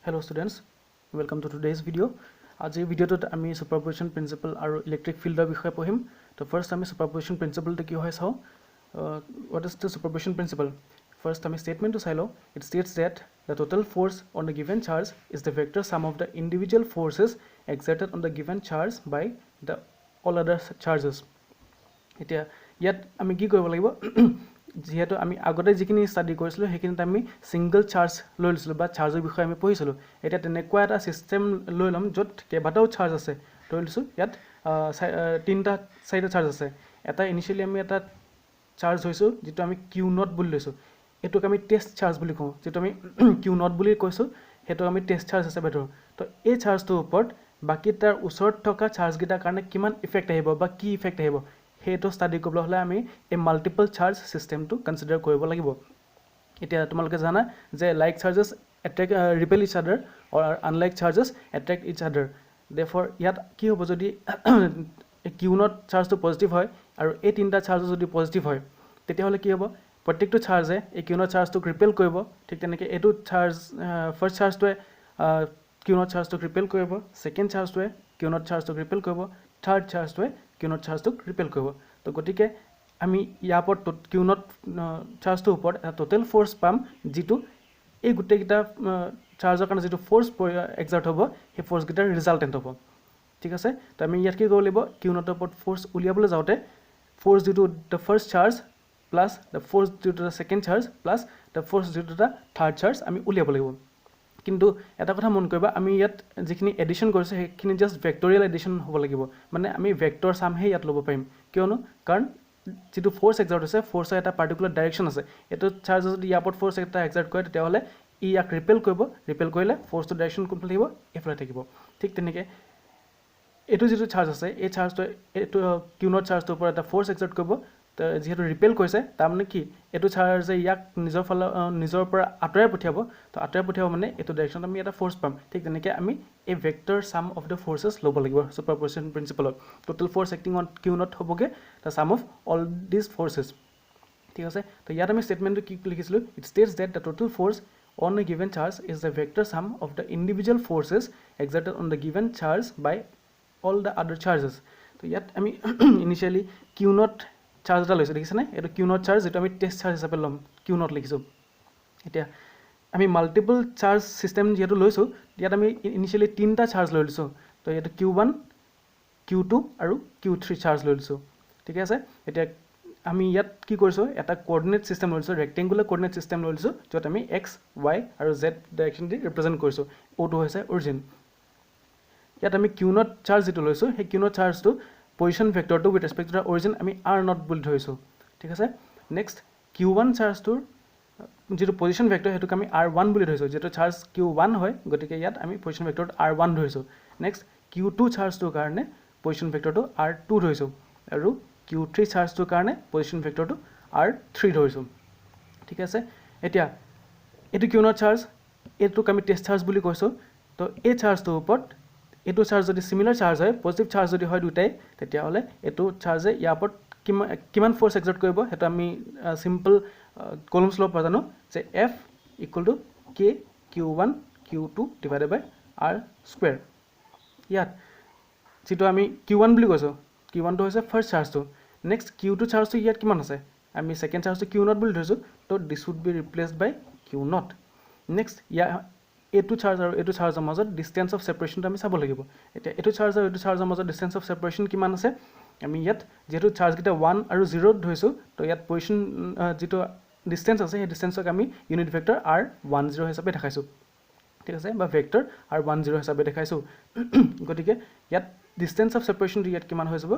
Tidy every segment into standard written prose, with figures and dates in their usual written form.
Hello students, welcome to today's video. আজি ভিডিওত আমি সুপাৰপজিশন principle আৰু ইলেক্ট্ৰিক ফিল্ডৰ বিষয়ে পঢ়িম। তো ফাৰ্স্ট আমি সুপাৰপজিশন প্ৰিন্সিপলটো কি হয় চাও। What is the superposition principle? First আমি স্টেটমেন্টটো চাই লও। It states that the total force on the given charge is the vector sum of the individual forces exerted on the given charge by the all other charges. এতিয়া ইয়াত আমি কি কৰিব লাগিব যেহেতু আমি আগতে যিখিনি ষ্টাডি কৰিছিলো সেইখিনিত আমি সিঙ্গল চাৰ্জ লৈ লৈছিলো বা চাৰ্জৰ বিষয়ে আমি পঢ়িছিলো। এটা তেনেকুৱা এটা সিস্টেম লৈ লম য'ত কেইবাটাও চাৰ্জ আছে। লৈ লৈছো ইয়াত তিনটা চাৰিটা চাৰ্জ আছে। এটা ইনিশিয়ালি আমি এটা চাৰ্জ হৈছো যেটো আমি কিউ নট বুলি লৈছো। এটোক আমি টেষ্ট চাৰ্জ বুলি কওঁ। যেটো আমি কিউ নট বুলি কৈছো হেটো আমি টেষ্ট চাৰ্জ হিচাপে ধৰো। তো এই চাৰ্জটোৰ ওপৰত বাকি তাৰ ওচৰত থকা চাৰ্জ গিটাৰ কাৰণে কিমান ইফেক্ট আহিব বা কি ইফেক্ট আহিব হেটো ষ্টাডি কৰিবলৈ হলে আমি এই মাল্টিপল চাৰ্জ সিস্টেমটো কনসিডাৰ কৰিব লাগিব। এতিয়া তোমালোকে জানা যে like চাৰ্জেস attract repel each other or unlike charges attract each other. Therefore ইয়াত কি হ'ব যদি কিউ নট চাৰ্জটো পজিটিভ হয় আৰু এই তিনটা চাৰ্জ যদি পজিটিভ হয় তেতিয়া হলে কি হ'ব প্ৰত্যেকটো চাৰ্জে এই কিউ নট চাৰ্জটোক ৰিপেল কৰিব। ঠিক তেনেকৈ এটো চাৰ্জ ফাৰ্স্ট চাৰ্জটোৱে কিউ নট চাৰ্জটোক ৰিপেল কৰিব, সেকেন্ড চাৰ্জটোৱে কিউ নট চাৰ্জটোক ৰিপেল কৰিব, থাৰ্ড চাৰ্জটোৱে কিউ নট চাৰ্জটোক ৰিপেল কৰিব। তো গতিকে আমি ইয়াৰ ওপৰত কিউ নট চাৰ্জটোৰ ওপৰত এটা টোটেল ফোৰ্স পাম যেটো এই গুটেকিটা চাৰ্জৰ কাৰণে যেটো ফোৰ্স এক্সাৰ্ট হ'ব সেই ফোৰ্স গিটাৰ ৰিজাল্টেন্ট হ'ব। ঠিক আছে। তো আমি ইয়াত কি কৰিব লাগিব কিউ নটৰ ওপৰত ফোৰ্স উলিয়াবলৈ যাওতে ফোৰ্স যেটো the first charge plus the force due to the second charge plus the force due to the third charge আমি উলিয়াব লাগিব। কিন্তু এটা কথা মন কৰিবা আমি ইয়াত যিখিনি এডিশন কৰিছো সেইখিনি জাস্ট ভেক্টৰিয়েল এডিশন হ'ব লাগিব। মানে আমি ভেক্টৰ সাম হে ইয়াত ল'ব পাৰিম। কিয়নো কাৰণ যেটো ফোৰ্স এক্সাৰ্ট হৈছে ফোৰ্সৰ এটা পাৰ্টিকুলাৰ ডাইৰেকশন আছে। এটো চাৰ্জ যদি ইয়াৰ ওপৰত ফোৰ্স এটা এক্সাৰ্ট কৰে তেতিয়া হলে ই ইয়াক ৰিপেল কৰিব। ৰিপেল কৰিলে ফোৰ্সটো ডাইৰেকশন কোনটো থাকিব এফালে থাকিব। ঠিক তেনেকৈ এটো যেটো চাৰ্জ আছে এই চাৰ্জটো এটো কিউ নট চাৰ্জটোৰ ওপৰত এটা ফোৰ্স এক্সাৰ্ট কৰিব। যেহেতু ৰিপেল কৰিছে তাৰ মানে কি এটো চাৰ্জে ইয়াক নিজৰ ফালে নিজৰ পৰা আঁতৰাই পঠিয়াব। তো আঁতৰাই পঠিয়াব মানে এটো ডাইৰেকশনত আমি এটা ফোৰ্স পাম। ঠিক তেনেকৈ আমি এই vector sum of the forces ল'ব লাগিব সুপাৰপজিশন প্ৰিন্সিপলত। Total force acting on Q not হ'বগে the sum of all this forces. ঠিক আছে। তো ইয়াত আমি স্টেটমেন্টটো কি লিখিছিলো it states that the total force on a given charge is the vector sum of the individual forces exerted on the given charge by all the other charges. তো ইয়াত আমি ইনিশিয়ালি কিউ নট চাৰ্জ এটা লৈছো দেখিছেনে এটো Q not charge যেটো আমি test charge হিচাপে লম কিউ নট লিখিছো। এতিয়া আমি মাল্টিপল চাৰ্জ সিস্টেম যেটো লৈছো ইয়াত আমি ইনিশিয়ালি তিনটা চাৰ্জ লৈ লৈছো। তো এটো কিউ1 কিউ2 আৰু কিউ3 চাৰ্জ লৈ লৈছো। ঠিক আছে। এতিয়া আমি ইয়াত কি কৰিছো এটা কোঅৰ্ডিনেট সিস্টেম লৈছো ৰেক্টেঙ্গুলাৰ কোঅৰ্ডিনেট সিস্টেম লৈছো যত আমি x y আৰু z ডাইৰেকশন দি ৰিপ্ৰেজেন্ট কৰিছো। ওটো হৈছে অৰিজিন। ইয়াত আমি কিউ নট চাৰ্জ যেটো লৈছো সেই কিউ নট চাৰ্জটো পজিশন ভেক্টৰটো with respect to the origin আমি r নট বুলি ধৰিছো। ঠিক আছে। নেক্সট q1 চাৰ্জটোৰ যেটো পজিশন ভেক্টৰ হেতুক আমি r1 বুলি ধৰিছো যেটো চাৰ্জ q1 হয় গতিকে ইয়াত আমি পজিশন ভেক্টৰত r1 ধৰিছো। নেক্সট q2 চাৰ্জটোৰ কাৰণে পজিশন ভেক্টৰটো r2 ধৰিছো আৰু q3 চাৰ্জটোৰ কাৰণে পজিশন ভেক্টৰটো r3 ধৰিছো। ঠিক আছে। এতিয়া এটো কিউ নট চাৰ্জ এটোক আমি টেষ্ট চাৰ্জ বুলি কৈছো। তো এই চাৰ্জটোৰ ওপৰত এটো চাৰ্জ যদি সিমিলাৰ চাৰ্জ হয় পজিটিভ চাৰ্জ যদি হয় দুটাই তেতিয়া হলে এটো চাৰ্জে ইয়াৰ ওপৰত কিমান ফোৰ্স এক্সাৰ্ট কৰিব হেটো আমি সিম্পল কলমছ ল পাজানো যে F = K Q1 Q2 divided by R square. ইয়াত যেটো আমি Q1 বুলি কৈছো Q1 টো হৈছে ফাৰ্স্ট চাৰ্জটো। নেক্সট Q2 চাৰ্জটো ইয়াত কিমান আছে আমি সেকেন্ড চাৰ্জটো Q নট বুলি ধৰিছো। তো this would be replaced by Q not. Next এটো চাৰ্জ আৰু এটো চাৰ্জৰ মাজত ডিসটেন্স অফ সেপাৰেশনটো আমি চাব লাগিব। এতিয়া এটো চাৰ্জ আৰু এটো চাৰ্জৰ মাজত ডিসটেন্স অফ সেপাৰেশন কিমান আছে আমি ইয়াত যেটো চাৰ্জ গিটা 1 আৰু 0 ধৰিছো। তো ইয়াত পজিশন যেটো ডিসটেন্স আছে সেই ডিসটেন্সক আমি ইউনিট ভেক্টৰ r10 হিচাপে দেখাইছো। ঠিক আছে বা ভেক্টৰ r10 হিচাপে দেখাইছো। গতিকে ইয়াত ডিসটেন্স অফ সেপাৰেশন ইয়াত কিমান হৈ যাব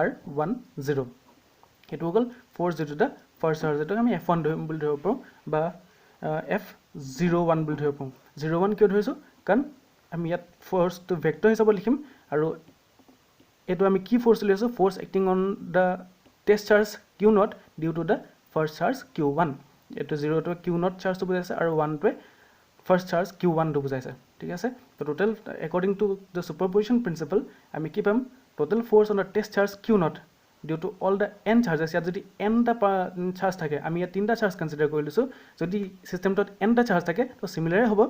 r10। এটো হ'ল ফোৰ্স যেটো দা ফাৰ্স্ট চাৰ্জ যেটো আমি f1 বুলি ধৰিব পাৰো বা f01 বুলি ধৰিব পাৰো। 01 কিয় ধৰিছো কাৰণ আমি ইয়াত ফোৰ্স টু ভেক্টৰ হিচাপে লিখিম আৰু এটো আমি কি ফোৰ্স লৈছো force acting on the test charge q not due to the first charge q1। এটো 0 টো কিউ নট চাৰ্জটো বুজাইছে আৰু 1 টোৱে ফাৰ্স্ট চাৰ্জ q1 টো বুজাইছে। ঠিক আছে। তো total according to the superposition principle আমি কি পাম total force on the test charge q not due to all the n charges. ইয়াত যদি n টা চাৰ্জ থাকে আমি ইয়াত তিনটা চাৰ্জ কনসিডাৰ কৰি লৈছো। যদি সিস্টেমটোত n টা চাৰ্জ থাকে তো সিমিলাৰে হ'ব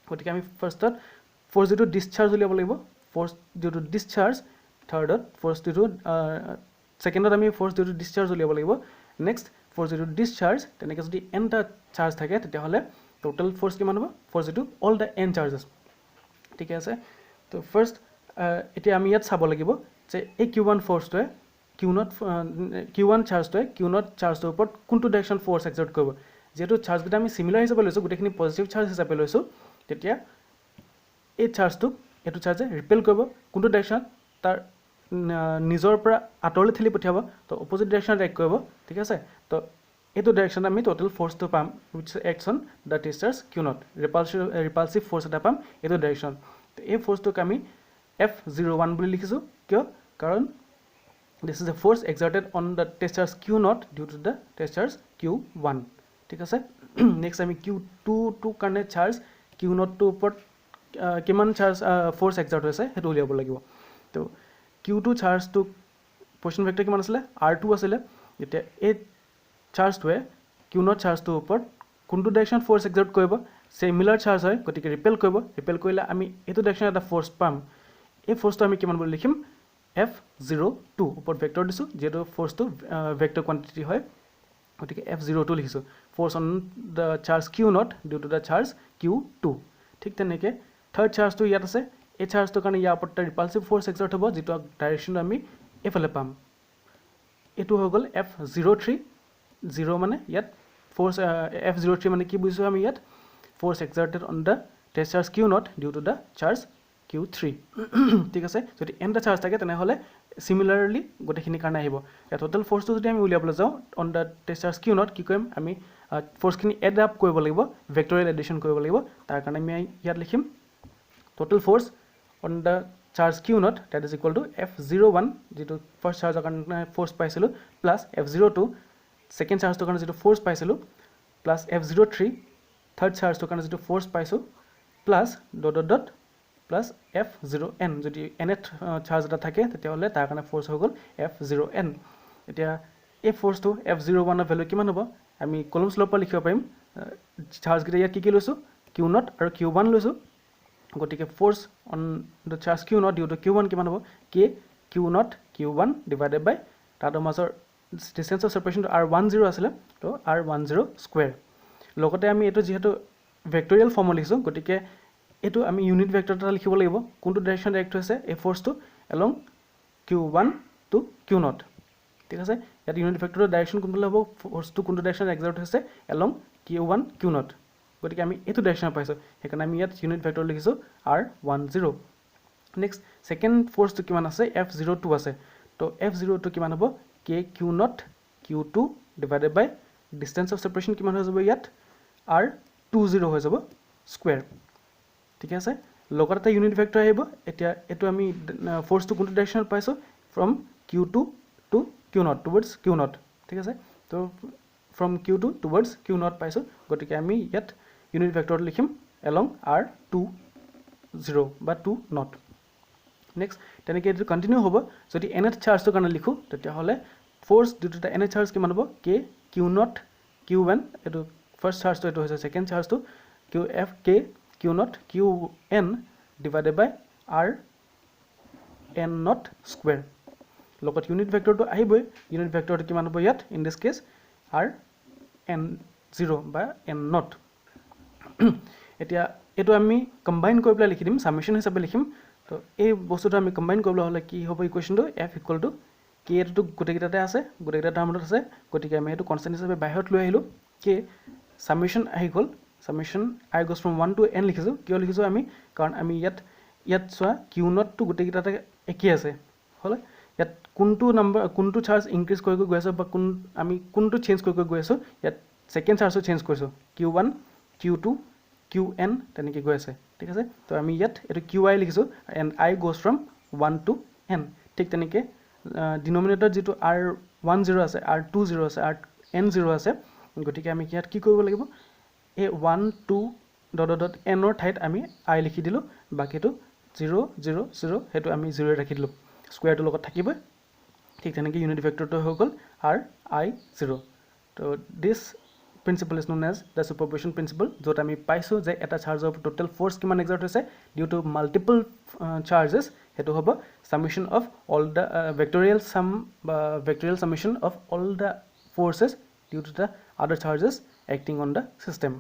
গতিকে আমি ফাৰ্ষ্টত ফ'ৰ্চ ডিউ টু ডিছচাৰ্জ উলিয়াব লাগিব ফ'ৰ্চ ডিউ টু ডিছচাৰ্জ থাৰ্ডত ফ'ৰ্চ ডিউ টু ছেকেণ্ডত আমি ফ'ৰ্চ ডিউ টু ডিছচাৰ্জ উলিয়াব লাগিব next force due to discharge তেনেকৈ যদি এনটা চাৰ্জ থাকে তেতিয়াহ'লে টোটেল ফ'ৰ্চ কিমান হ'ব force due to all the n charges ঠিকে আছে তো ফাৰ্ষ্ট এতিয়া আমি ইয়াত চাব লাগিব যে এই Q1 ফ'ৰ্চটোৱে Q1 চাৰ্জটোৱে Q0 চাৰ্জটোৰ ওপৰত কোনটো ডাইৰেকশ্যন ফ'ৰ্চ এক্সাৰ্ট কৰিব যেহেতু চাৰ্জকেইটা আমি চিমিলাৰ হিচাপে লৈছোঁ গোটেইখিনি পজিটিভ চাৰ্জ হিচাপে লৈছোঁ তেতিয়া এই চাৰ্জটোক এইটো চাৰ্জে ৰিপেল কৰিব কোনটো ডাইৰেকশ্যন তাৰ নিজৰ পৰা আঁতৰলৈ ঠেলি পঠিয়াব তো অপজিট ডাইৰেকশ্যনত এক্ট কৰিব ঠিক আছে তো এইটো ডাইৰেকশ্যনত আমি টোটেল ফ'ৰ্চটো পাম which acts on the testers Q0 repulsive force এটা পাম এইটো ডাইৰেকশ্যন তো এই ফ'ৰ্চটোক আমি F01 বুলি লিখিছোঁ কিয় কাৰণ this is the force exerted on the testers Q0 due to the testers Q1 ঠিক আছে নেক্সট আমি Q2 টু কাৰণে চাৰ্জ Q0 টোৰ ওপৰত কিমান চাৰ্জ ফ'ৰ্চ এক্সাৰ্ট হৈছে সেইটো উলিয়াব লাগিব তো Q2 চাৰ্জটো পজিশ্যন ভেক্টৰ কিমান আছিলে R2 আছিলে এতিয়া এই চাৰ্জটোৱে Q0 চাৰ্জটোৰ ওপৰত কোনটো ডাইৰেকশ্যন ফ'ৰ্চ এক্সাৰ্ট কৰিব চিমিলাৰ চাৰ্জ হয় গতিকে ৰিপেল কৰিলে আমি এইটো ডাইৰেকশ্যন এটা ফ'ৰ্চ পাম এই ফ'ৰ্চটো আমি কিমান বুলি লিখিম F02 ওপৰত ভেক্টৰ দিছোঁ যেহেতু ফ'ৰ্চটো ভেক্টৰ কোৱান্টিটি হয় গতিকে F02 লিখিছোঁ force on the charge Q0 due to the charge Q2 ঠিক তেনেকৈ থাৰ্ড চাৰ্জটো ইয়াত আছে এই চাৰ্জটোৰ কাৰণে ইয়াৰ ওপৰত ৰিপালচিভ ফ'ৰ্চ এক্সাৰ্ট হ'ব যিটো ডাইৰেকশ্যন আমি এইফালে পাম এইটো হৈ গ'ল F03 0 মানে ইয়াত ফ'ৰ্চ F03 মানে কি বুজিছোঁ আমি ইয়াত force exerted on the testers Q0 due to the charge Q3 ঠিক আছে যদি এনটা চাৰ্জ থাকে তেনেহ'লে চিমিলাৰলি গোটেইখিনি কাৰণে আহিব এতিয়া টোটেল ফ'ৰ্চটো যদি আমি উলিয়াবলৈ যাওঁ অন দ্য টেষ্টাৰ্ছ Q0 কি কৰিম আমি ফ'ৰ্চখিনি এড আপ কৰিব লাগিব ভেক্টৰিয়েল এডিশ্যন কৰিব লাগিব তাৰ কাৰণে আমি ইয়াত লিখিম total force on the charge Q0 that is equal to F01 যিটো ফাৰ্ষ্ট চাৰ্জৰ কাৰণে ফ'ৰ্চ পাইছিলোঁ প্লাছ F02 ছেকেণ্ড চাৰ্জটোৰ কাৰণে যিটো ফ'ৰ্চ পাইছিলোঁ প্লাছ F03 থাৰ্ড চাৰ্জটোৰ কাৰণে যিটো ফ'ৰ্চ পাইছোঁ প্লাছ ডট প্লাছ F0n যদি এনত চাৰ্জ এটা থাকে তেতিয়াহ'লে তাৰ কাৰণে ফ'ৰ্চ হৈ গ'ল F0n এতিয়া এই ফ'ৰ্চটো F01ৰ ভেলু কিমান হ'ব আমি কলমছ ল'ৰ পৰা লিখিব পাৰিম চাৰ্জকেইটা ইয়াত কি লৈছোঁ Q0 আৰু Q1 লৈছোঁ গতিকে force on the charge Q0 due to Q1 কিমান হ'ব K Q0 Q1 ডিভাইডেড বাই তাহাঁতৰ মাজৰ ডিষ্টেঞ্চ অফ ছেপাৰেশ্যনটো R10 আছিলে তো R10 স্কুৱেৰ লগতে আমি এইটো যিহেতু ভেক্টৰিয়েল ফৰ্মত লিখিছোঁ গতিকে এইটো আমি ইউনিট ভেক্টৰ এটা লিখিব লাগিব কোনটো ডাইৰেকশ্যন এক্ট হৈছে এই ফ'ৰ্চটো এলং Q1 টু Q0 ঠিক আছে ইয়াত ইউনিট ভেক্টৰৰ ডাইৰেকশ্যন কোনফালে হ'ব ফ'ৰ্চটো কোনটো ডাইৰেকশ্যন এক্সাৰ্ট হৈছে এলং Q1 Q0 গতিকে আমি এইটো ডাইৰেকশ্যন পাইছোঁ সেইকাৰণে আমি ইয়াত ইউনিট ভেক্টৰ লিখিছোঁ R10 নেক্সট ছেকেণ্ড ফ'ৰ্চটো কিমান আছে F02 আছে তো F02 কিমান হ'ব K Q0 Q2 divided by distance of separation কিমান হৈ যাব ইয়াত R20 হৈ যাব স্কুৱেৰ ঠিক আছে লগত এটা ইউনিট ভেক্টৰ আহিব এতিয়া এইটো আমি ফ'ৰ্চটো কোনটো ডাইৰেকশ্যনত পাইছোঁ from Q2 two Q0 towards Q0 ঠিক আছে তো ফ্ৰম Q2 টুৱাৰ্ডছ Q0 পাইছোঁ গতিকে আমি ইয়াত ইউনিট ভেক্টৰটো লিখিম এলং R20 বা 20 নেক্সট তেনেকৈ এইটো কণ্টিনিউ হ'ব যদি এনত চাৰ্জটোৰ কাৰণে লিখোঁ তেতিয়াহ'লে ফ'ৰ্চ ডিউ টু দ্য এনত চাৰ্জ কিমান হ'ব K Q0 Q1 এইটো ফাৰ্ষ্ট চাৰ্জটো এইটো হৈছে ছেকেণ্ড চাৰ্জটো K Q0 Qn ডিভাইডেড বাই Rn0 স্কুৱেৰ লগত ইউনিট ভেক্টৰটো আহিবই ইউনিট ভেক্টৰটো কিমান হ'ব ইয়াত ইন দিছ কেছ Rn0 বা n0 এতিয়া এইটো আমি কম্বাইন কৰি পেলাই লিখি দিম সামেশ্যন হিচাপে লিখিম তো এই বস্তুটো আমি কম্বাইন কৰিবলৈ হ'লে কি হ'ব ইকুৱেশ্যনটো F ইকুৱেল টু K এইটো গোটেইকেইটাতে আছে গোটেইকেইটা টাৰ্মত আছে গতিকে আমি এইটো কনষ্টেণ্ট হিচাপে বাহিৰত লৈ আহিলোঁ K সামেশ্যন আহি গ'ল সামেশ্যন I goes from 1 to n লিখিছোঁ কিয় লিখিছোঁ আমি কাৰণ আমি ইয়াত চোৱা Q0 টো গোটেইকেইটাতে একেই আছে হ'লে ইয়াত কোনটো চাৰ্জ ইনক্ৰিজ কৰি গৈ আছে বা আমি কোনটো চেঞ্জ কৰি গৈ আছোঁ ইয়াত ছেকেণ্ড চাৰ্জটো চেঞ্জ কৰিছোঁ Q1 Q2 Qn তেনেকৈ গৈ আছে ঠিক আছে তো আমি ইয়াত এইটো Qi লিখিছোঁ and I goes from 1 to n ঠিক তেনেকৈ ডিনমিনেটৰ যিটো R10 আছে R20 আছে Rn0 আছে গতিকে আমি ইয়াত কি কৰিব লাগিব এই 1 2 n ঠাইত আমি I লিখি দিলোঁ বাকীটো 0 0 0 সেইটো আমি 0 ৰাখি দিলোঁ স্কুৱেৰটোৰ লগত থাকিবই ঠিক তেনেকৈ ইউনিট ভেক্টৰটো হৈ গ'ল RI0 তো this principle is known as the superposition principle, য'ত আমি পাইছোঁ যে এটা চাৰ্জৰ টোটেল ফ'ৰ্চ কিমান এক্সাৰ্ট হৈছে ডিউ টু মাল্টিপল চাৰ্জেছ, সেইটো হ'ব summation of all the vectorial summation of all the forces due to the other charges acting on the system.